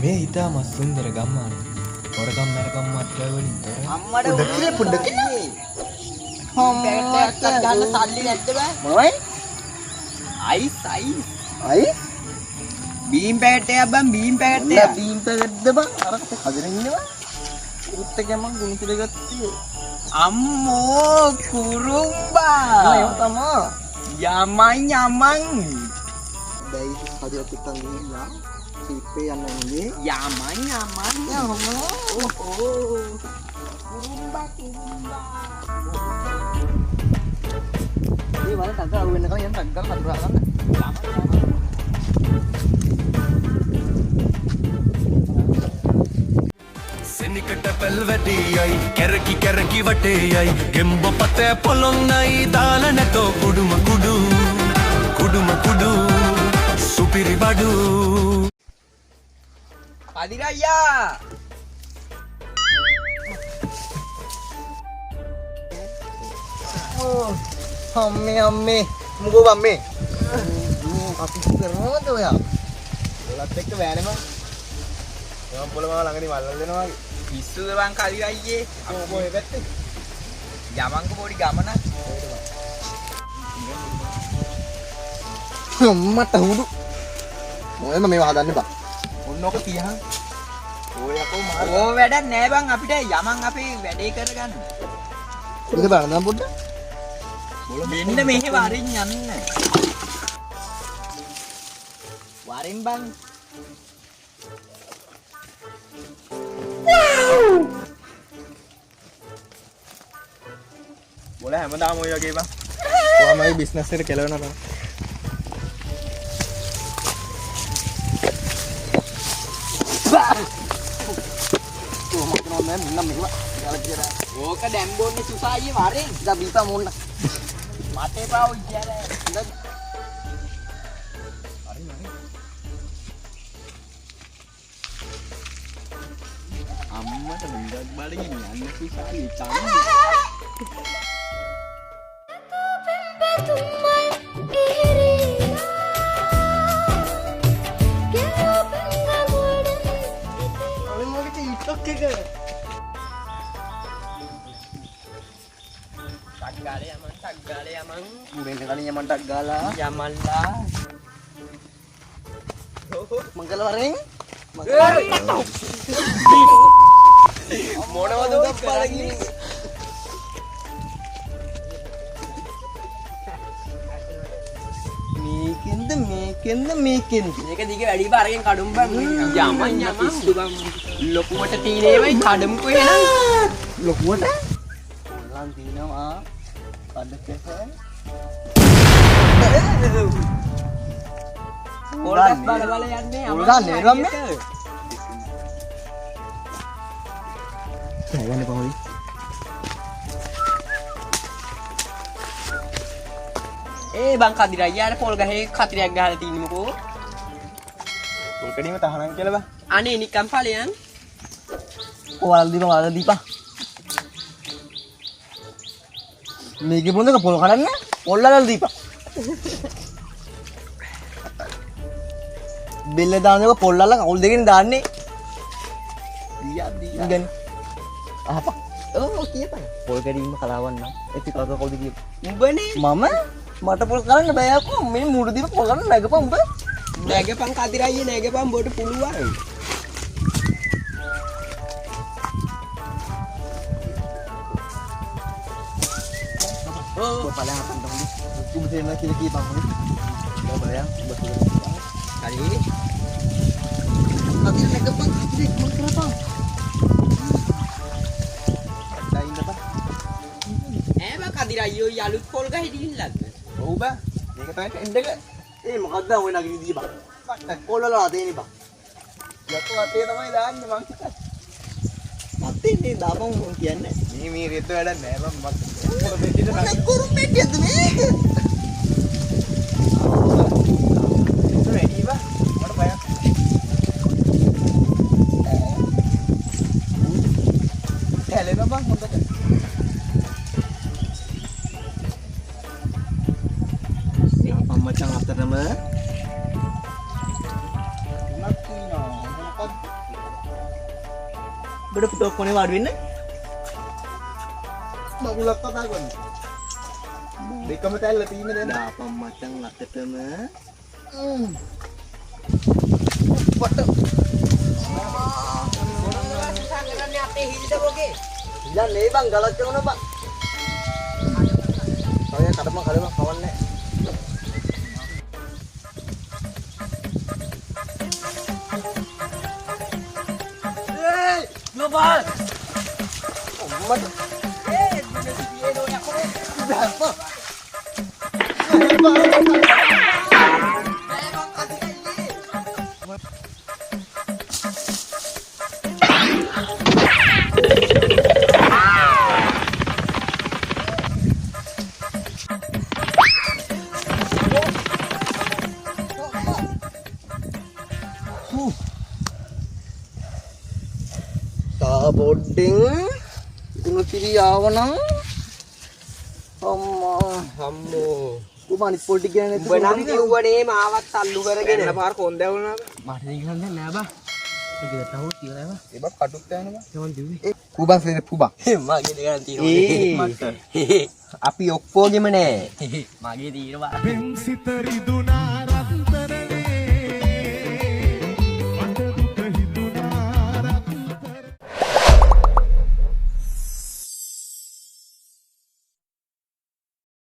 මේ ඉතාම සුන්දර ගම්මාන. හොරගම් මරගම් මත්‍රා වලින් තොර. අම්මඩ උඩේ පොඩ්ඩක් ඉන්නේ. පැකට් එකක් ගන්න සල්ලි නැද්ද බෑ? මොනවයි? අයිස්. බීම් පැකට් එකක් බං බීම් පැකට් එකක්. බීම් පැකට්ද බං? අරකට හදගෙන ඉන්නවා. උත් එක මං ගුණ කියලා ගත්තේ. අම්මෝ කුරුම්බා. ඒක තමයි. යමන්. දැයි හදලා තියන් ගියා. සීපේ යන්නේ. යමන්. කුරුම්බා. මේ වල තංග අහු වෙනකන් යන්න තංග කරලා හදුරා ගන්න. සෙනිකට පෙල් වැඩියයි කැරකි වටේයයි ගෙම්බ පතේ පොළොන්නයි දාලා නැතෝ කුඩුම කුඩු සුපිරි බඩු පදිරయ్యා අම්මේ මොකෝ අම්මේ අපි කරනවද ඔයා ඔලත් එක්ක වැනෙම මම පොළම ළඟදී වල්වල දෙනවා වගේ පිස්සුද බං කලිරయ్యේ අපි කොහෙ පැත්තේ යමංග පොඩි ගමන අම්මට හුඩු මොකද මේව හදන්න බා ඔන්න ඔක තියහන් ඔය යකෝ මාර ඕ වැඩක් නෑ බං අපිට යමන් අපේ වැඩේ කරගන්න ඉතින් බලන්න පොඩ්ඩක් මෙන්න මෙහෙ වරින් යන්න වරින් බං මොල හැමදාම ඔය වගේ බං කොහමයි බිස්නස් එකට කෙලවෙනවා තමයි ඕක දැම්බෝන්නේ සුසායියේ වරෙන් ඉතින් බීපා මොන්න මතේ පාව ඉතියලා ඉඳන් හරි අම්මට මුඩක් බඩගින් යන්න සුසායියේ චාන් Taggale yaman. Udah kali yaman taggala. Yaman lah. Mangkal waring. Mau nama tuh apa lagi? Mekin. Ini kan tiga hari bareng kadum bang. Yaman. Isu bang. Loku macam tine bang. Kadum kau ya na. Loku macam? Lantina mah. Ada kesan. Bolas bala-bala yanne. Bolas ne ramme. Jangan ni Pauli. Bang Kadiraya ada pol gahe Kadiraya gahal tini muko. Pol kadi mah tahanan kela bah. Ane ini kan kalian. Oh wala di pa. මේකේ පොන්නක පොල් කඩන්න පොල්ලලා දීපන් බෙල්ල දානක පොල්ලලා කවුල් දෙකෙන් දාන්නේ දියා ගන්න අහපන් ඔව් කියපන් පොල් කැඩීම කලාවන්න ඒත් කවුද කියපන් උඹනේ මම මට පොල් කරන්න බෑ අකෝ මේ මුඩ දීප පොල් කරන්න නැගපන් උඹ නැගපන් කදිරයියේ නැගපන් බොට පුළුවන් Pada apa dong? Cuma saya nak kira bang ni. Dah bayar, betul. Kali ini. Nanti nak kepang, sih, mau kenapa? Dah ini apa? Bang Kadiraya yalut pol kah ini lag? Oh bang, ni kata endek. Makada awak nak ini dia bang. Pol lah ada ini bang. Ya tu ada nama dah ni bang kita. Mati ni dah bang mungkin. Ini mirip tu ada ni bang. Kurang media tu ni. Ready bah? Mana bayar? Lena bang, mana tu? Siapa macam apa nama? Nak punya, බඩ පුතෝ කොනේ වාඩි වෙන්න. මගුලක් කතා කරන්න. දෙකම තැල්ල තියෙන දැන්. දාපම් මචං අතටම. පොට. සංගරන්නේ අපේ හිල්දකෝගේ. ඉතින් නේ බං ගලක් කරන බං. ඔය කඩම කවන්නේ. Global. Omad. Binasiye do ako. Dapo. බොඩ්ඩෙන් කුණු පිරි ආවනම් අම්මා අම්මෝ උඹ පොල් ටික ගන්නේ නැතුව උඹ නම් කිව්වනේ මාවත් අල්ලු කරගෙන එන්න පාර කොන්ද ඇවුනා මට නිකන් නෑ බා ඒක තව කියලා බා ඒ බා කටුත් යනවා බා මම දිව්වේ කුබන් සෙන පුබා මගේ දෙකක් තියෙනවා අපි ඔක්කොගෙම නෑ මගේ තියෙනවා පෙන්සිතරිදුනා